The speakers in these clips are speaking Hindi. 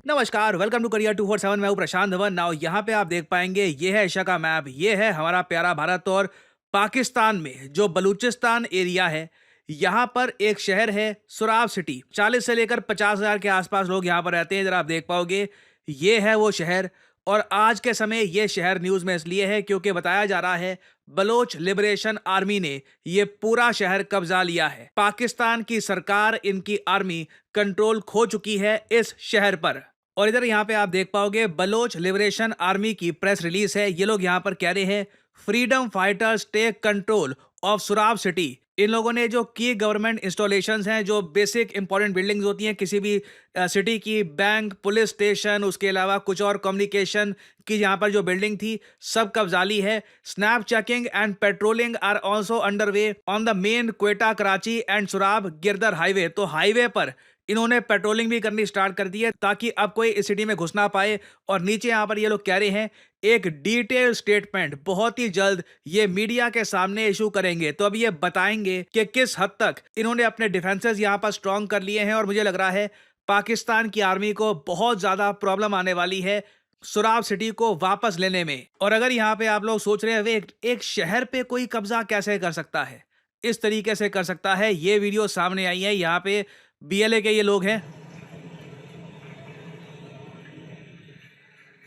नमस्कार, वेलकम टू करियर 247। मैं हूं प्रशांत धवन। नाउ यहाँ पे आप देख पाएंगे, ये है एशिया का मैप। ये है हमारा प्यारा भारत। और पाकिस्तान में जो बलूचिस्तान एरिया है, यहाँ पर एक शहर है सुराब सिटी। 40 से लेकर 50,000 के आसपास लोग यहाँ पर रहते हैं। जरा आप देख पाओगे, ये है वो शहर। और आज के समय ये शहर न्यूज में इसलिए है क्योंकि बताया जा रहा है बलोच लिबरेशन आर्मी ने ये पूरा शहर कब्जा लिया है। पाकिस्तान की सरकार, इनकी आर्मी कंट्रोल खो चुकी है इस शहर पर। और इधर यहाँ पे आप देख पाओगे, बलोच लिबरेशन आर्मी की प्रेस रिलीज है। ये लोग यहाँ पर कह रहे हैं freedom fighters take control of Surab city. इन लोगों ने जो की गवर्नमेंट इंस्टॉलेशंस हैं, जो बेसिक इंपॉर्टेंट बिल्डिंग्स होती हैं किसी भी सिटी की, बैंक, पुलिस स्टेशन, उसके अलावा कुछ और कम्युनिकेशन की यहाँ पर जो बिल्डिंग थी, सब कब्जा ली है। Snap checking and patrolling are also under way on the main Quetta Karachi and Surab Girdar highway. तो हाईवे पर इन्होंने पेट्रोलिंग भी करनी स्टार्ट कर दी है ताकि अब कोई इस सिटी में घुस ना पाए। और नीचे यहाँ पर ये लोग कह रहे हैं एक डिटेल स्टेटमेंट बहुत ही जल्द ये मीडिया के सामने इशू करेंगे। तो अब ये बताएंगे कि किस हद तक इन्होंने अपने डिफेंसेस यहाँ पर स्ट्रॉन्ग कर लिए हैं। और मुझे लग रहा है पाकिस्तान की आर्मी को बहुत ज्यादा प्रॉब्लम आने वाली है सुराब सिटी को वापस लेने में। और अगर यहाँ पे आप लोग सोच रहे हैं एक शहर पे कोई कब्जा कैसे कर सकता है, इस तरीके से कर सकता है, ये वीडियो सामने आई है। यहाँ पे बीएलए के ये लोग हैं,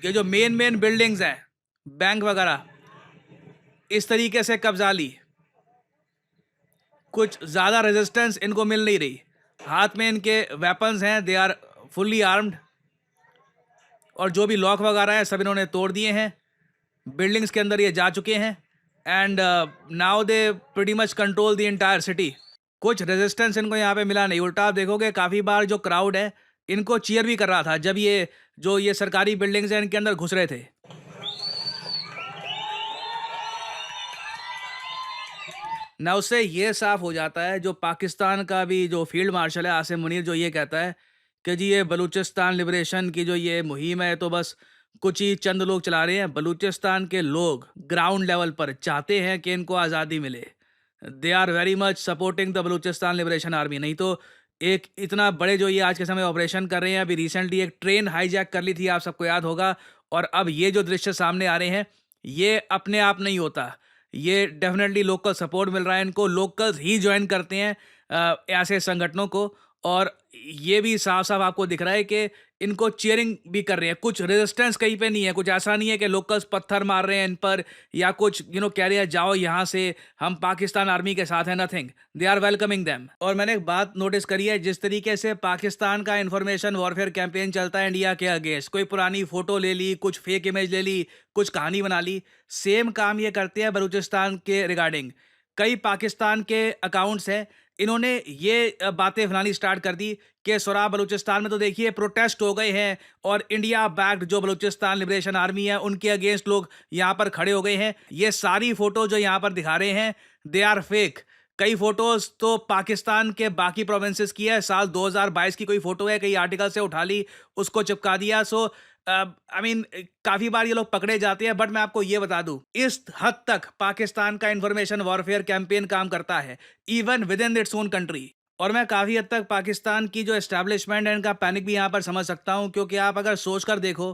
ये जो मेन मेन बिल्डिंग्स हैं, बैंक वगैरह, इस तरीके से कब्जा ली। कुछ ज्यादा रेजिस्टेंस इनको मिल नहीं रही। हाथ में इनके वेपन्स हैं, दे आर फुल्ली आर्म्ड। और जो भी लॉक वगैरह है सब इन्होंने तोड़ दिए हैं। बिल्डिंग्स के अंदर ये जा चुके हैं and now they pretty much control the entire city. कुछ रेजिस्टेंस इनको यहाँ पे मिला नहीं। उल्टा आप देखोगे काफी बार जो क्राउड है इनको चीयर भी कर रहा था जब ये सरकारी बिल्डिंग्स हैं इनके अंदर घुस रहे थे। ना उससे ये साफ हो जाता है, जो पाकिस्तान का भी जो फील्ड मार्शल है आसिम मुनीर, जो ये कहता है कि जी ये बलूचिस्तान लिबरेशन की जो ये मुहिम है तो बस कुछ ही चंद लोग चला रहे हैं। बलूचिस्तान के लोग ग्राउंड लेवल पर चाहते हैं कि इनको आज़ादी मिले। They are very much supporting the Balochistan liberation army. नहीं तो एक इतना बड़े जो ये आज के समय ऑपरेशन कर रहे हैं, अभी रिसेंटली एक ट्रेन हाईजैक कर ली थी, आप सबको याद होगा। और अब ये जो दृश्य सामने आ रहे हैं, ये अपने आप नहीं होता। ये डेफिनेटली लोकल सपोर्ट मिल रहा है इनको। लोकल्स ही ज्वाइन करते हैं ऐसे संगठनों को। और ये भी साफ साफ आपको दिख रहा है कि इनको चीयरिंग भी कर रहे हैं। कुछ रेजिस्टेंस कहीं पे नहीं है। कुछ ऐसा नहीं है कि लोकल्स पत्थर मार रहे हैं इन पर या कुछ कह रहे हैं जाओ यहाँ से, हम पाकिस्तान आर्मी के साथ हैं। Nothing, they are welcoming them. और मैंने एक बात नोटिस करी है, जिस तरीके से पाकिस्तान का इंफॉर्मेशन वॉरफेयर कैंपेन चलता है इंडिया के अगेंस्ट, कोई पुरानी फोटो ले ली, कुछ फेक इमेज ले ली, कुछ कहानी बना ली, सेम काम ये करते हैं बलूचिस्तान के रिगार्डिंग। कई पाकिस्तान के अकाउंट्स हैं, इन्होंने ये बातें फैलानी स्टार्ट कर दी कि सोराब बलूचिस्तान में तो देखिए प्रोटेस्ट हो गए हैं और इंडिया बैक्ड जो बलूचिस्तान लिबरेशन आर्मी है उनके अगेंस्ट लोग यहाँ पर खड़े हो गए हैं। ये सारी फोटो जो यहाँ पर दिखा रहे हैं, दे आर फेक। कई फोटोज तो पाकिस्तान के बाकी प्रोविंसेस की है, साल 2022 की कोई फोटो है, कई आर्टिकल से उठा ली, उसको चिपका दिया। सो आई मीन काफी बार ये लोग पकड़े जाते हैं। बट मैं आपको ये बता दूं, इस हद तक पाकिस्तान का इंफॉर्मेशन वॉरफेयर कैंपेन काम करता है, even with in its own country. और मैं काफी हद तक पाकिस्तान की जो एस्टैब्लिशमेंट है इनका पैनिक भी यहाँ पर समझ सकता हूँ। क्योंकि आप अगर सोच कर देखो,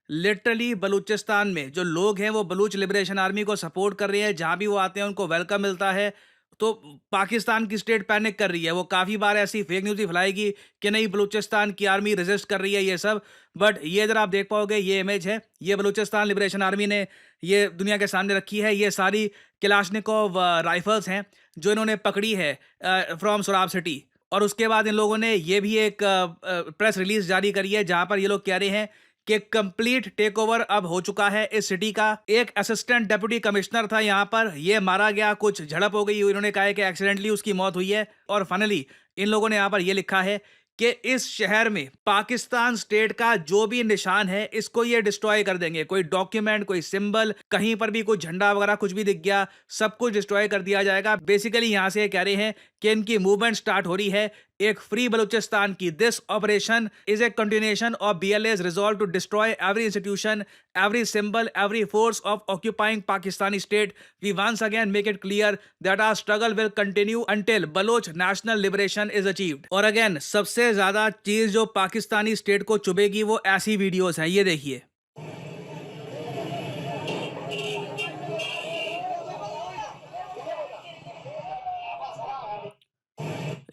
लिटरली बलूचिस्तान में जो लोग हैं वो बलूच लिबरेशन आर्मी को सपोर्ट कर रहे हैं। जहां भी वो आते हैं उनको वेलकम मिलता है। तो पाकिस्तान की स्टेट पैनिक कर रही है। वो काफ़ी बार ऐसी फेक न्यूज़ ही फैलाएगी कि नहीं बलूचिस्तान की आर्मी रेजिस्ट कर रही है, ये सब। बट ये इधर आप देख पाओगे, ये इमेज है, ये बलूचिस्तान लिबरेशन आर्मी ने ये दुनिया के सामने रखी है। ये सारी किलाशनिकोव राइफल्स हैं जो इन्होंने पकड़ी है फ्रॉम सोराब सिटी। और उसके बाद इन लोगों ने ये भी एक प्रेस रिलीज जारी करी है जहां पर ये लोग कह रहे हैं कि कंप्लीट टेक ओवर अब हो चुका है इस सिटी का। एक असिस्टेंट डेप्यूटी कमिश्नर था यहाँ पर, ये मारा गया, कुछ झड़प हो गई, इन्होंने कहा है कि एक्सीडेंटली उसकी मौत हुई है। और फाइनली इन लोगों ने यहाँ पर ये लिखा है कि इस शहर में पाकिस्तान स्टेट का जो भी निशान है इसको ये डिस्ट्रॉय कर देंगे। कोई डॉक्यूमेंट, कोई सिंबल, कहीं पर भी कोई झंडा वगैरह कुछ भी दिख गया, सब कुछ डिस्ट्रॉय कर दिया जाएगा। बेसिकली यहाँ से ये कह रहे हैं कि इनकी मूवमेंट स्टार्ट हो रही है एक फ्री बलूचिस्तान की। This operation is a continuation of BLA's resolve to destroy every institution, every symbol, every force of occupying Pakistani state. We once again make it clear that our struggle will continue until Baloch national liberation is achieved. और अगेन सबसे ज्यादा चीज जो पाकिस्तानी स्टेट को चुभेगी वो ऐसी वीडियोस हैं, ये देखिए।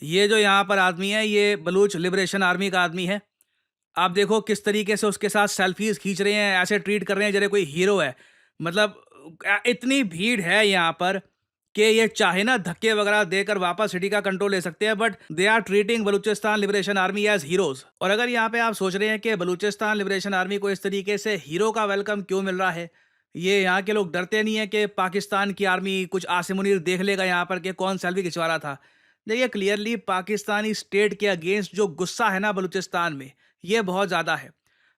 ये जो यहाँ पर आदमी है ये बलूच लिबरेशन आर्मी का आदमी है। आप देखो किस तरीके से उसके साथ सेल्फीज खींच रहे हैं, ऐसे ट्रीट कर रहे हैं जैसे कोई हीरो है। मतलब इतनी भीड़ है यहाँ पर कि ये चाहे ना धक्के वगैरह देकर वापस सिटी का कंट्रोल ले सकते हैं, but they are treating Balochistan liberation army as heroes. और अगर यहाँ पे आप सोच रहे हैं कि बलूचिस्तान लिबरेशन आर्मी को इस तरीके से हीरो का वेलकम क्यों मिल रहा है, ये यहाँ के लोग डरते नहीं है कि पाकिस्तान की आर्मी कुछ आसिम मुनीर देख लेगा यहाँ पर कि कौन सेल्फी खिंचवा रहा था। देखिए क्लियरली पाकिस्तानी स्टेट के अगेंस्ट जो गुस्सा है ना बलूचिस्तान में, ये बहुत ज़्यादा है।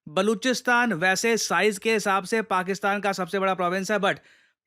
बलूचिस्तान वैसे साइज के हिसाब से पाकिस्तान का सबसे बड़ा प्रोविंस है, बट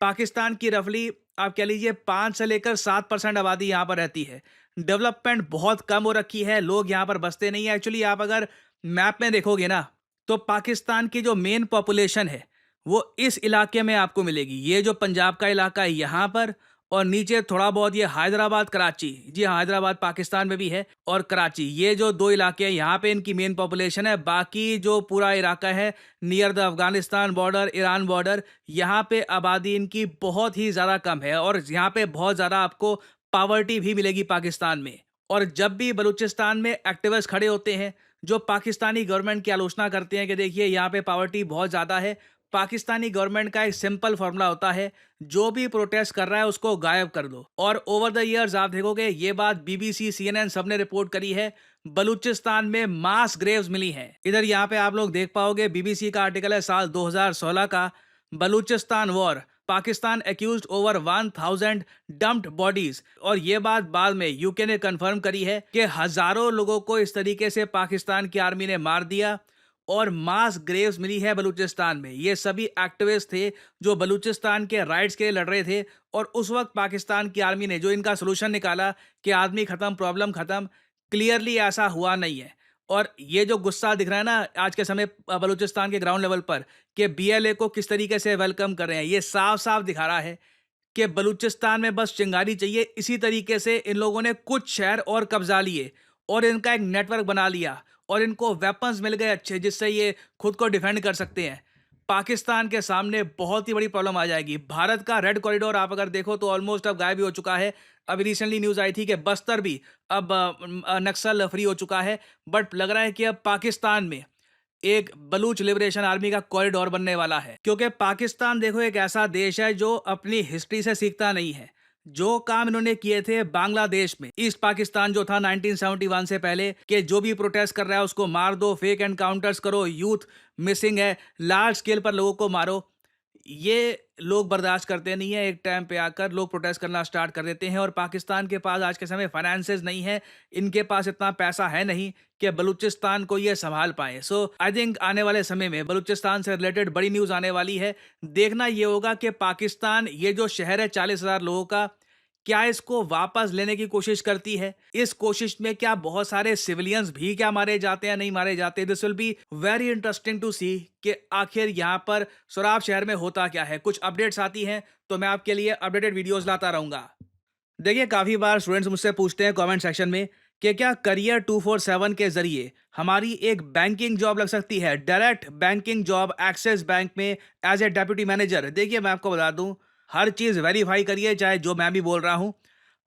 पाकिस्तान की रफली आप कह लीजिए 5 से लेकर 7% आबादी यहाँ पर रहती है। डेवलपमेंट बहुत कम हो रखी है, लोग यहाँ पर बसते नहीं है। एक्चुअली आप अगर मैप में देखोगे ना तो पाकिस्तान की जो मेन पॉपुलेशन है वो इस इलाके में आपको मिलेगी। ये जो पंजाब का इलाका है यहाँ पर, और नीचे थोड़ा बहुत ये हैदराबाद कराची, जी हाँ हैदराबाद पाकिस्तान में भी है, और कराची, ये जो 2 इलाके हैं यहाँ पे इनकी मेन पॉपुलेशन है। बाकी जो पूरा इलाका है near the Afghanistan border, Iran border, यहाँ पे आबादी इनकी बहुत ही ज़्यादा कम है और यहाँ पे बहुत ज़्यादा आपको पावर्टी भी मिलेगी पाकिस्तान में। और जब भी बलूचिस्तान में एक्टिविस्ट खड़े होते हैं जो पाकिस्तानी गवर्नमेंट की आलोचना करते हैं कि देखिए यहाँ पे पावर्टी बहुत ज़्यादा है, पाकिस्तानी गवर्नमेंट का एक सिंपल फॉर्मूला होता है, जो भी प्रोटेस्ट कर रहा है उसको गायब कर दो। और ओवर द इयर्स आप देखोगे ये बात BBC, CNN सबने रिपोर्ट करी है, बलूचिस्तान में मास ग्रेव्स मिली हैं। इधर यहाँ पे आप लोग देख पाओगे BBC का आर्टिकल है साल 2016 का, Balochistan war, Pakistan accused over 1000 dumped bodies. और ये बात बाद में UK ने कंफर्म करी है कि हजारों लोगों को इस तरीके से पाकिस्तान की आर्मी ने मार दिया और मास ग्रेव्स मिली है बलूचिस्तान में। ये सभी एक्टिविस्ट थे जो बलूचिस्तान के राइट्स के लिए लड़ रहे थे, और उस वक्त पाकिस्तान की आर्मी ने जो इनका सोल्यूशन निकाला कि आदमी खत्म प्रॉब्लम खत्म, क्लियरली ऐसा हुआ नहीं है। और ये जो गुस्सा दिख रहा है ना आज के समय बलूचिस्तान के ग्राउंड लेवल पर कि BLA को किस तरीके से वेलकम कर रहे हैं, ये साफ साफ दिखा रहा है कि बलूचिस्तान में बस चिंगारी चाहिए। इसी तरीके से इन लोगों ने कुछ शहर और कब्जा लिए और इनका एक नेटवर्क बना लिया और इनको वेपन्स मिल गए अच्छे, जिससे ये खुद को डिफेंड कर सकते हैं। पाकिस्तान के सामने बहुत ही बड़ी प्रॉब्लम आ जाएगी। भारत का रेड कॉरिडोर आप अगर देखो तो ऑलमोस्ट अब गायब ही हो चुका है। अभी रिसेंटली न्यूज़ आई थी कि बस्तर भी अब नक्सल फ्री हो चुका है, बट लग रहा है कि अब पाकिस्तान में एक बलूच लिबरेशन आर्मी का कॉरिडोर बनने वाला है। क्योंकि पाकिस्तान देखो एक ऐसा देश है जो अपनी हिस्ट्री से सीखता नहीं है। जो काम इन्होंने किए थे बांग्लादेश में, ईस्ट पाकिस्तान जो था 1971 से पहले, कि जो भी प्रोटेस्ट कर रहा है उसको मार दो, फेक एनकाउंटर्स करो, यूथ मिसिंग है, लार्ज स्केल पर लोगों को मारो, ये लोग बर्दाश्त करते नहीं है। एक टाइम पे आकर लोग प्रोटेस्ट करना स्टार्ट कर देते हैं। और पाकिस्तान के पास आज के समय फाइनेंसेस नहीं है, इनके पास इतना पैसा है नहीं कि बलूचिस्तान को ये संभाल पाए। सो आई थिंक आने वाले समय में बलूचिस्तान से रिलेटेड बड़ी न्यूज़ आने वाली है। देखना ये होगा कि पाकिस्तान ये जो शहर है 40,000 लोगों का, क्या इसको वापस लेने की कोशिश करती है। इस कोशिश में क्या बहुत सारे सिविलियंस भी क्या मारे जाते हैं, नहीं मारे जाते। This will be very interesting to see कि आखिर यहाँ पर सोराब शहर में होता क्या है। कुछ अपडेट्स आती हैं तो मैं आपके लिए अपडेटेड वीडियोस लाता रहूंगा। देखिए काफ़ी बार स्टूडेंट्स मुझसे पूछते हैं कमेंट सेक्शन में कि क्या करियर 247 के जरिए हमारी एक बैंकिंग जॉब लग सकती है, direct banking job axis bank में एज ए डेप्यूटी मैनेजर। देखिए मैं आपको बता दूं, हर चीज़ वेरीफाई करिए, चाहे जो मैं भी बोल रहा हूं।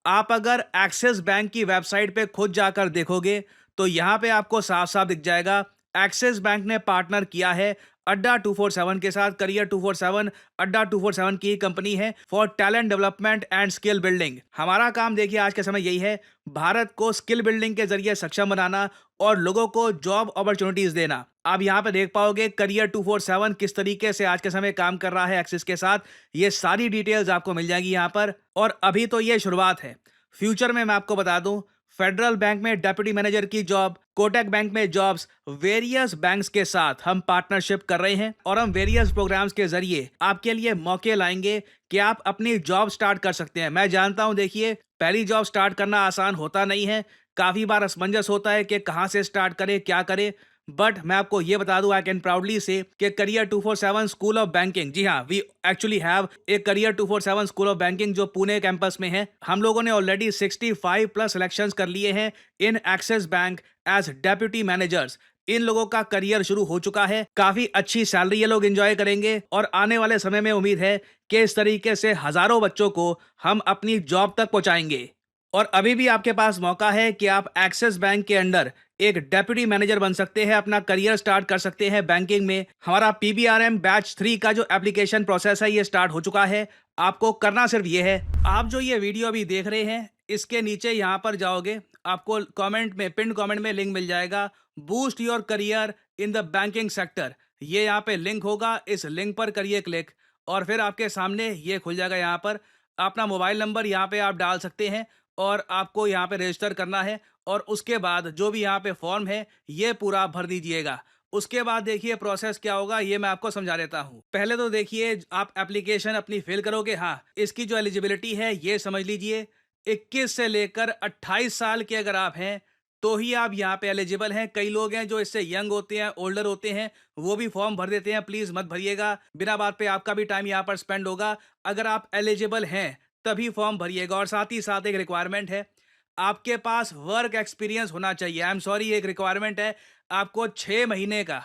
आप अगर एक्सिस बैंक की वेबसाइट पे खुद जाकर देखोगे तो यहाँ पे आपको साफ साफ दिख जाएगा, एक्सिस बैंक ने पार्टनर किया है अड्डा 247 के साथ। करियर 247 अड्डा 247 की कंपनी है for talent development and skill building. हमारा काम देखिए आज के समय यही है, भारत को स्किल बिल्डिंग के जरिए सक्षम बनाना और लोगों को जॉब अपॉर्चुनिटीज देना। आप यहाँ पे देख पाओगे करियर 247 किस तरीके से आज के समय काम कर रहा है एक्सिस के साथ। ये सारी डिटेल्स आपको मिल जाएगी यहाँ पर। और अभी तो ये शुरुआत है, फ्यूचर में मैं आपको बता दूं, फेडरल बैंक में डेप्यूटी मैनेजर की जॉब, कोटक बैंक में जॉब्स, वेरियस बैंक्स के साथ हम पार्टनरशिप कर रहे हैं और हम वेरियस प्रोग्राम्स के जरिए आपके लिए मौके लाएंगे कि आप अपनी जॉब स्टार्ट कर सकते हैं। मैं जानता हूं, देखिए पहली जॉब स्टार्ट करना आसान होता नहीं है, काफ़ी बार असमंजस होता है कि कहाँ से स्टार्ट करें, क्या करें। बट मैं आपको ये बता दूं, आई कैन प्राउडली से कि करियर 247 स्कूल ऑफ बैंकिंग, जी हाँ, we actually have a career 247 school of banking जो पुणे कैंपस में है। हम लोगों ने ऑलरेडी 65 प्लस सिलेक्शंस कर लिए हैं in Axis bank as deputy managers. इन लोगों का करियर शुरू हो चुका है, काफी अच्छी सैलरी ये लोग एंजॉय करेंगे और आने वाले समय में उम्मीद है कि इस तरीके से हजारों बच्चों को हम अपनी जॉब तक पहुंचाएंगे। और अभी भी आपके पास मौका है कि आप एक्सिस बैंक के अंडर एक डेप्यूटी मैनेजर बन सकते हैं, अपना करियर स्टार्ट कर सकते हैं बैंकिंग में। हमारा पीबीआरएम बैच 3 का जो एप्लीकेशन प्रोसेस है ये स्टार्ट हो चुका है। आपको करना सिर्फ ये है, आप जो ये वीडियो अभी देख रहे हैं इसके नीचे यहाँ पर जाओगे, आपको कमेंट में, पिन कमेंट में लिंक मिल जाएगा, boost your career in the banking sector. ये यहाँ पे लिंक होगा, इस लिंक पर करिए क्लिक और फिर आपके सामने ये खुल जाएगा। यहाँ पर अपना मोबाइल नंबर यहाँ पे आप डाल सकते हैं और आपको यहाँ पे रजिस्टर करना है और उसके बाद जो भी यहाँ पे फॉर्म है ये पूरा भर दीजिएगा। उसके बाद देखिए प्रोसेस क्या होगा ये मैं आपको समझा देता हूँ। पहले तो देखिए आप एप्लीकेशन अपनी फिल करोगे, हाँ इसकी जो एलिजिबिलिटी है ये समझ लीजिए, 21 से लेकर 28 साल के अगर आप हैं तो ही आप यहाँ पे एलिजिबल हैं। कई लोग हैं जो इससे यंग होते हैं, ओल्डर होते हैं, वो भी फॉर्म भर देते हैं। प्लीज मत भरिएगा, बिना बात पे आपका भी टाइम यहाँ पर स्पेंड होगा। अगर आप एलिजिबल हैं तभी फॉर्म भरिएगा। और साथ ही साथ एक रिक्वायरमेंट है, आपके पास वर्क एक्सपीरियंस होना चाहिए। आई एम सॉरी, एक रिक्वायरमेंट है, आपको 6 महीने का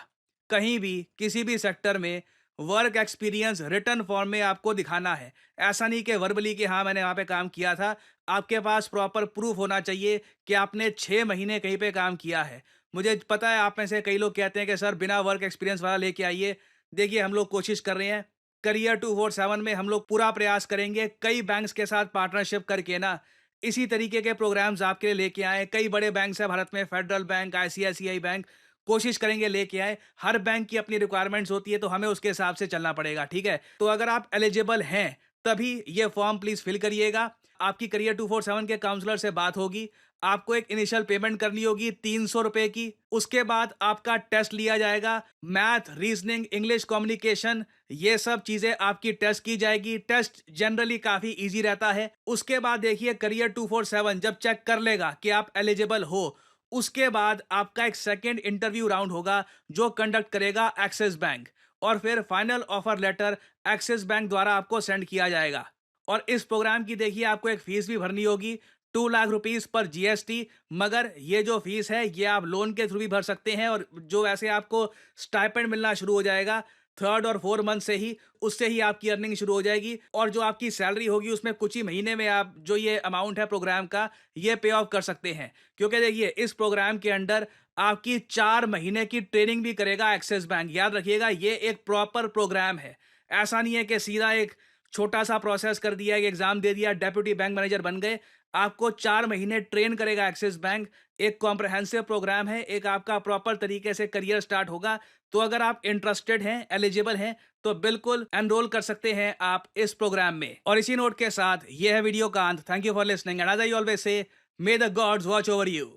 कहीं भी किसी भी सेक्टर में वर्क एक्सपीरियंस रिटर्न फॉर्म में आपको दिखाना है। ऐसा नहीं कि वर्बली कि हाँ मैंने वहाँ पे काम किया था। आपके पास प्रॉपर प्रूफ होना चाहिए कि आपने 6 महीने कहीं पे काम किया है। मुझे पता है आप में से कई लोग कहते हैं कि सर बिना वर्क एक्सपीरियंस वाला लेके आइए। देखिए हम लोग कोशिश कर रहे हैं, करियर 247 में हम लोग पूरा प्रयास करेंगे कई बैंक्स के साथ पार्टनरशिप करके ना इसी तरीके के प्रोग्राम्स आपके लिए लेके आए। कई बड़े बैंक्स हैं भारत में, फेडरल बैंक, आईसीआईसीआई बैंक, कोशिश करेंगे लेके आए। हर बैंक की अपनी रिक्वायरमेंट्स होती है तो हमें उसके हिसाब से चलना पड़ेगा, ठीक है। तो अगर आप एलिजिबल हैं तभी ये फॉर्म प्लीज फिल करिएगा। आपकी करियर 247 के काउंसलर से बात होगी, आपको एक इनिशियल पेमेंट करनी होगी 300 रुपए की। उसके बाद आपका टेस्ट लिया जाएगा, मैथ, रीजनिंग, इंग्लिश कम्युनिकेशन, ये सब चीजें आपकी टेस्ट की जाएगी। टेस्ट जनरली काफी इजी रहता है। उसके बाद देखिए करियर 247 जब चेक कर लेगा कि आप एलिजिबल हो, उसके बाद आपका एक सेकेंड इंटरव्यू राउंड होगा जो कंडक्ट करेगा एक्सिस बैंक। और फिर final offer letter Axis bank द्वारा आपको सेंड किया जाएगा। और इस प्रोग्राम की देखिए आपको एक फीस भी भरनी होगी, 2 लाख रुपीस पर जीएसटी। मगर ये जो फीस है ये आप लोन के थ्रू भी भर सकते हैं और जो वैसे आपको स्टाइपेंड मिलना शुरू हो जाएगा 3rd और 4th मंथ से ही, उससे ही आपकी अर्निंग शुरू हो जाएगी। और जो आपकी सैलरी होगी उसमें कुछ ही महीने में आप जो ये अमाउंट है प्रोग्राम का ये पे ऑफ कर सकते हैं। क्योंकि देखिए इस प्रोग्राम के अंडर आपकी 4 महीने की ट्रेनिंग भी करेगा एक्सिस बैंक। याद रखिएगा ये एक प्रॉपर प्रोग्राम है। ऐसा नहीं है कि सीधा एक छोटा सा प्रोसेस कर दिया, एक एग्जाम दे दिया, डेप्यूटी बैंक मैनेजर बन गए। आपको 4 महीने ट्रेन करेगा एक्सिस बैंक। एक कॉम्प्रहेंसिव प्रोग्राम है, एक आपका प्रॉपर तरीके से करियर स्टार्ट होगा। तो अगर आप इंटरेस्टेड हैं, एलिजिबल हैं, तो बिल्कुल एनरोल कर सकते हैं आप इस प्रोग्राम में। और इसी नोट के साथ ये है वीडियो का अंत। Thank you for listening and as I always say, may the gods watch over you.